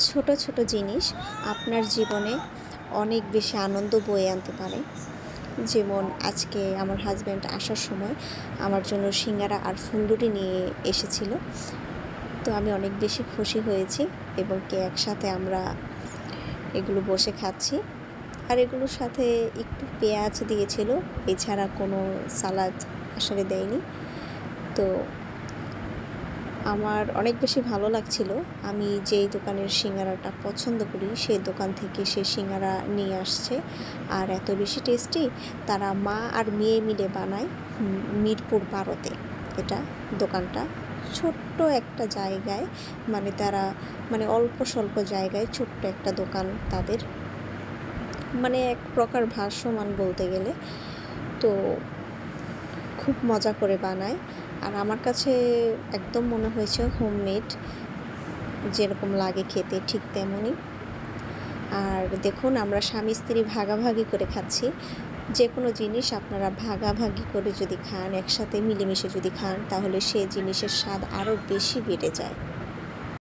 ছোট ছোট জিনিস আপনার জীবনে অনেক বেশি আনন্দ বয়ে আনতে পারে। যেমন আজকে আমার হাজব্যান্ড আসার সময় আমার জন্য সিঙ্গারা আর ফুলুরি নিয়ে এসেছিল। তো আমি অনেক বেশি খুশি হয়েছি এবং একসাথে আমরা এগুলো বসে খাচ্ছি। আর এগুলোর সাথে একটু পেঁয়াজ দিয়েছিল, এছাড়া কোনো সালাদ আসলে দেয়নি। তো আমার অনেক বেশি ভালো লাগছিল। আমি যেই দোকানের সিঙ্গারাটা পছন্দ করি সেই দোকান থেকে সে সিঙ্গারা নিয়ে আসছে, আর এত বেশি টেস্টি। তারা মা আর মেয়ে মিলে বানায় মিরপুর 12-তে। এটা দোকানটা ছোট্ট একটা জায়গায়, তারা অল্প স্বল্প জায়গায় ছোট্ট একটা দোকান তাদের, এক প্রকার ভাসমান বলতে গেলে। তো খুব মজা করে বানায়, আর আমার কাছে একদম মনে হয়েছে হোমমেড, যেরকম লাগে খেতে ঠিক তেমনই। আর দেখুন, আমরা স্বামী স্ত্রী ভাগাভাগি করে খাচ্ছি। যে কোনো জিনিস আপনারা ভাগাভাগি করে যদি খান, একসাথে মিলেমিশে যদি খান, তাহলে সেই জিনিসের স্বাদ আরও বেশি বেড়ে যায়।